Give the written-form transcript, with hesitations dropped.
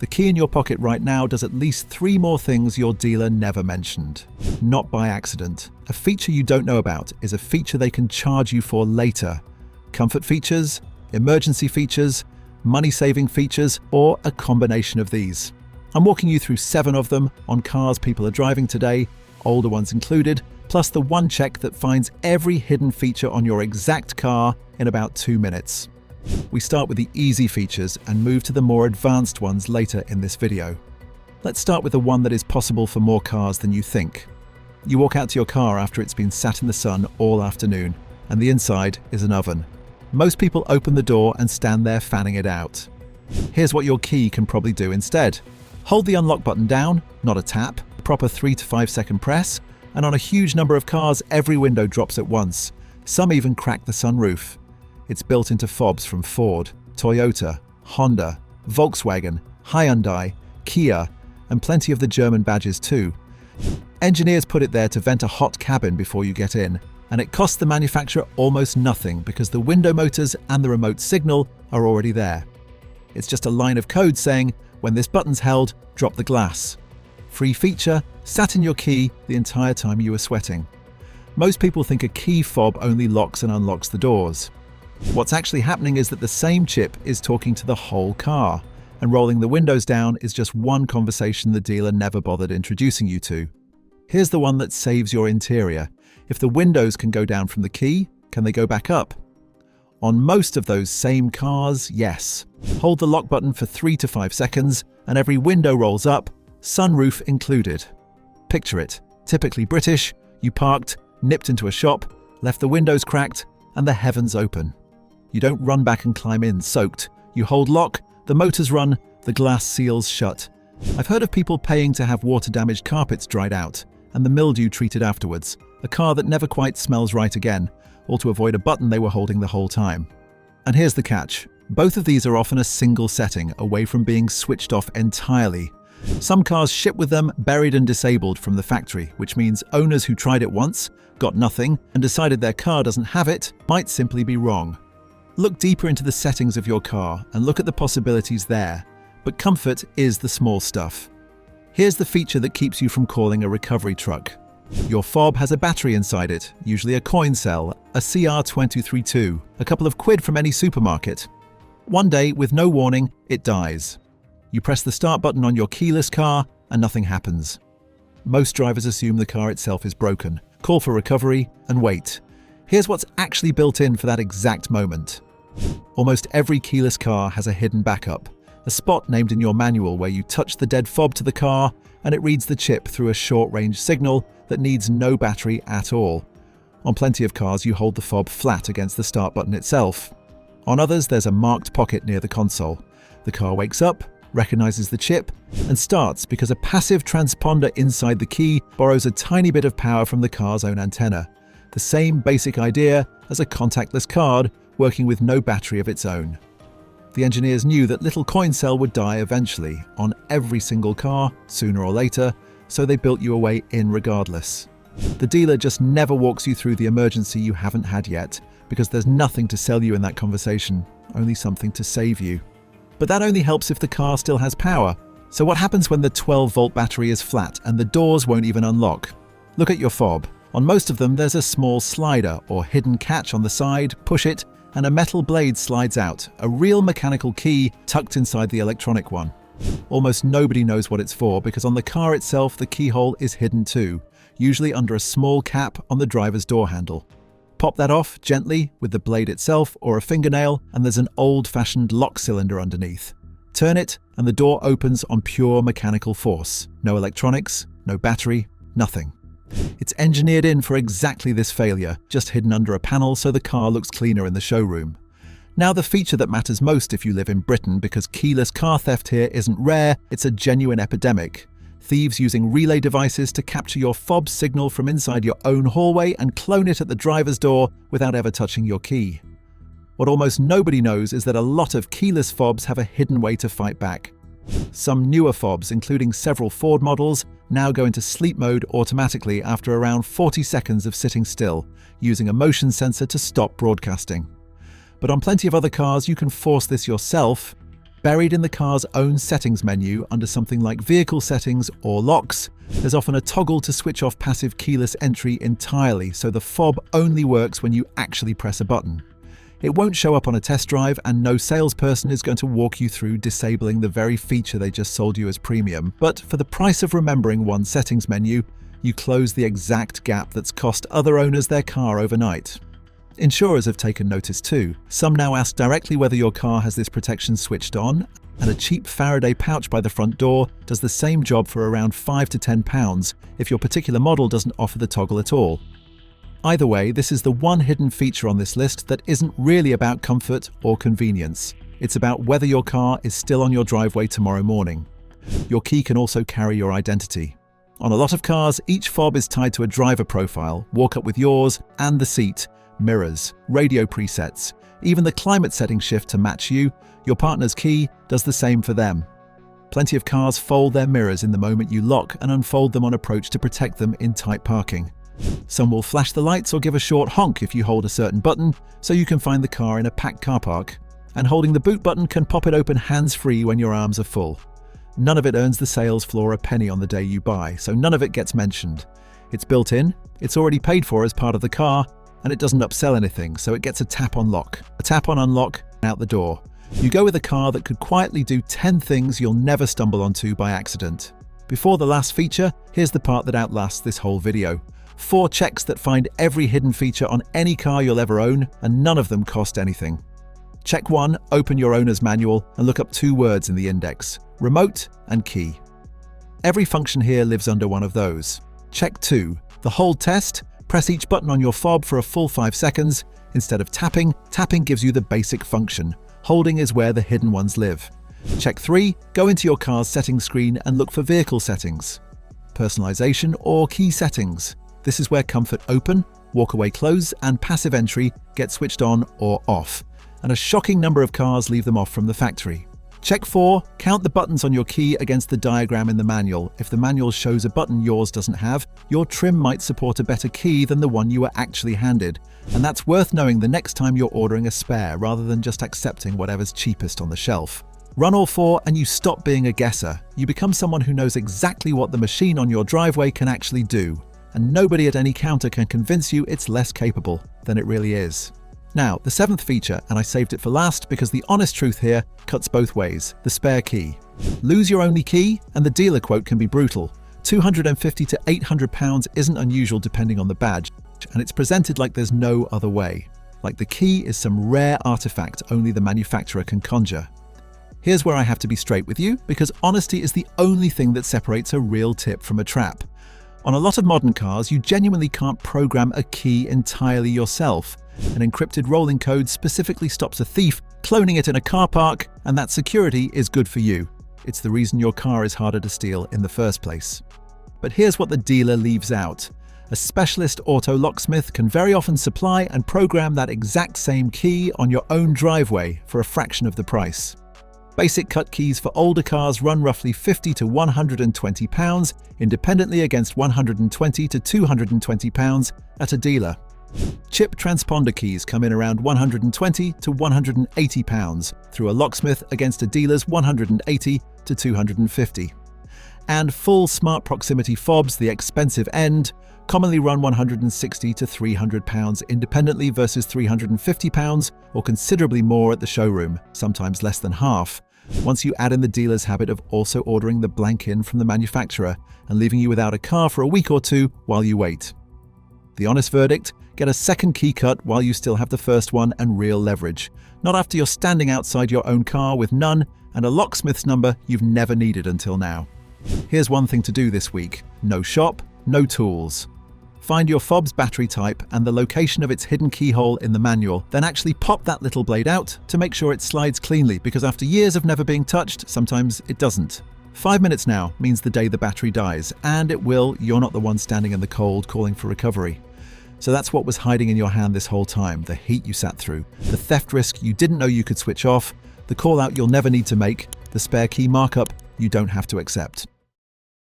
The key in your pocket right now does at least 3 more things your dealer never mentioned. Not by accident. A feature you don't know about is a feature they can charge you for later. Comfort features, emergency features, money-saving features, or a combination of these. I'm walking you through 7 of them on cars people are driving today, older ones included, plus the one check that finds every hidden feature on your exact car in about 2 minutes. We start with the easy features and move to the more advanced ones later in this video. Let's start with the one that is possible for more cars than you think. You walk out to your car after it's been sat in the sun all afternoon, and the inside is an oven. Most people open the door and stand there fanning it out. Here's what your key can probably do instead. Hold the unlock button down, not a tap, proper 3 to 5 second press, and on a huge number of cars every window drops at once. Some even crack the sunroof. It's built into fobs from Ford, Toyota, Honda, Volkswagen, Hyundai, Kia, and plenty of the German badges too. Engineers put it there to vent a hot cabin before you get in, and it costs the manufacturer almost nothing because the window motors and the remote signal are already there. It's just a line of code saying, when this button's held, drop the glass. Free feature, sat in your key the entire time you were sweating. Most people think a key fob only locks and unlocks the doors. What's actually happening is that the same chip is talking to the whole car, and rolling the windows down is just one conversation the dealer never bothered introducing you to. Here's the one that saves your interior. If the windows can go down from the key, can they go back up? On most of those same cars, yes. Hold the lock button for 3 to 5 seconds, and every window rolls up, sunroof included. Picture it, typically British, you parked, nipped into a shop, left the windows cracked, and the heavens open. You don't run back and climb in soaked. You hold lock, the motors run, the glass seals shut. I've heard of people paying to have water-damaged carpets dried out and the mildew treated afterwards, a car that never quite smells right again, or to avoid a button they were holding the whole time. And here's the catch. Both of these are often a single setting, away from being switched off entirely. Some cars ship with them buried and disabled from the factory, which means owners who tried it once, got nothing, and decided their car doesn't have it, might simply be wrong. Look deeper into the settings of your car and look at the possibilities there, but comfort is the small stuff. Here's the feature that keeps you from calling a recovery truck. Your fob has a battery inside it, usually a coin cell, a CR232, a couple of quid from any supermarket. One day, with no warning, it dies. You press the start button on your keyless car and nothing happens. Most drivers assume the car itself is broken, call for recovery, and wait. Here's what's actually built in for that exact moment. Almost every keyless car has a hidden backup, a spot named in your manual where you touch the dead fob to the car and it reads the chip through a short-range signal that needs no battery at all. On plenty of cars, you hold the fob flat against the start button itself. On others, there's a marked pocket near the console. The car wakes up, recognizes the chip, and starts because a passive transponder inside the key borrows a tiny bit of power from the car's own antenna. The same basic idea as a contactless card working with no battery of its own. The engineers knew that little coin cell would die eventually on every single car, sooner or later, so they built you a way in regardless. The dealer just never walks you through the emergency you haven't had yet, because there's nothing to sell you in that conversation, only something to save you. But that only helps if the car still has power. So what happens when the 12-volt battery is flat and the doors won't even unlock? Look at your fob. On most of them, there's a small slider or hidden catch on the side, push it, and a metal blade slides out, a real mechanical key tucked inside the electronic one. Almost nobody knows what it's for because on the car itself the keyhole is hidden too, usually under a small cap on the driver's door handle. Pop that off gently with the blade itself or a fingernail and there's an old-fashioned lock cylinder underneath. Turn it and the door opens on pure mechanical force. No electronics, no battery, nothing. It's engineered in for exactly this failure, just hidden under a panel so the car looks cleaner in the showroom. Now the feature that matters most if you live in Britain, because keyless car theft here isn't rare, it's a genuine epidemic. Thieves using relay devices to capture your fob signal from inside your own hallway and clone it at the driver's door without ever touching your key. What almost nobody knows is that a lot of keyless fobs have a hidden way to fight back. Some newer fobs, including several Ford models, now go into sleep mode automatically after around 40 seconds of sitting still, using a motion sensor to stop broadcasting. But on plenty of other cars, you can force this yourself. Buried in the car's own settings menu under something like vehicle settings or locks, there's often a toggle to switch off passive keyless entry entirely, so the fob only works when you actually press a button. It won't show up on a test drive, and no salesperson is going to walk you through disabling the very feature they just sold you as premium. But for the price of remembering one settings menu, you close the exact gap that's cost other owners their car overnight. Insurers have taken notice too. Some now ask directly whether your car has this protection switched on, and a cheap Faraday pouch by the front door does the same job for around £5 to £10 if your particular model doesn't offer the toggle at all. Either way, this is the one hidden feature on this list that isn't really about comfort or convenience. It's about whether your car is still on your driveway tomorrow morning. Your key can also carry your identity. On a lot of cars, each fob is tied to a driver profile, walk up with yours, and the seat, mirrors, radio presets, even the climate setting shift to match you. Your partner's key does the same for them. Plenty of cars fold their mirrors in the moment you lock and unfold them on approach to protect them in tight parking. Some will flash the lights or give a short honk if you hold a certain button, so you can find the car in a packed car park. And holding the boot button can pop it open hands-free when your arms are full. None of it earns the sales floor a penny on the day you buy, so none of it gets mentioned. It's built in, it's already paid for as part of the car, and it doesn't upsell anything, so it gets a tap on lock. A tap on unlock, out the door. You go with a car that could quietly do 10 things you'll never stumble onto by accident. Before the last feature, here's the part that outlasts this whole video. 4 checks that find every hidden feature on any car you'll ever own, and none of them cost anything. Check 1, open your owner's manual and look up 2 words in the index: remote and key. Every function here lives under one of those. Check 2, the hold test. Press each button on your fob for a full 5 seconds. Instead of tapping gives you the basic function. Holding is where the hidden ones live. Check 3, go into your car's settings screen and look for vehicle settings, personalization or key settings. This is where comfort open, walk away close, and passive entry get switched on or off, and a shocking number of cars leave them off from the factory. Check 4, count the buttons on your key against the diagram in the manual. If the manual shows a button yours doesn't have, your trim might support a better key than the one you were actually handed. And that's worth knowing the next time you're ordering a spare, rather than just accepting whatever's cheapest on the shelf. Run all 4 and you stop being a guesser. You become someone who knows exactly what the machine on your driveway can actually do. And nobody at any counter can convince you it's less capable than it really is. Now, the 7th feature, and I saved it for last because the honest truth here cuts both ways: the spare key. Lose your only key, and the dealer quote can be brutal. £250 to £800 isn't unusual depending on the badge, and it's presented like there's no other way. Like the key is some rare artifact only the manufacturer can conjure. Here's where I have to be straight with you, because honesty is the only thing that separates a real tip from a trap. On a lot of modern cars, you genuinely can't program a key entirely yourself. An encrypted rolling code specifically stops a thief cloning it in a car park, and that security is good for you. It's the reason your car is harder to steal in the first place. But here's what the dealer leaves out. A specialist auto locksmith can very often supply and program that exact same key on your own driveway for a fraction of the price. Basic cut keys for older cars run roughly £50 to £120 independently against £120 to £220 at a dealer. Chip transponder keys come in around £120 to £180 through a locksmith against a dealer's £180 to £250. And full smart proximity fobs, the expensive end, commonly run £160 to £300 independently versus £350 or considerably more at the showroom, sometimes less than half, once you add in the dealer's habit of also ordering the blank in from the manufacturer and leaving you without a car for a week or 2 while you wait. The honest verdict: get a second key cut while you still have the first one and real leverage, not after you're standing outside your own car with none and a locksmith's number you've never needed until now. Here's one thing to do this week: no shop, no tools. Find your fob's battery type and the location of its hidden keyhole in the manual, then actually pop that little blade out to make sure it slides cleanly, because after years of never being touched, sometimes it doesn't. 5 minutes now means the day the battery dies, and it will. You're not the one standing in the cold calling for recovery. So that's what was hiding in your hand this whole time: the heat you sat through, the theft risk you didn't know you could switch off, the call out you'll never need to make, the spare key markup you don't have to accept.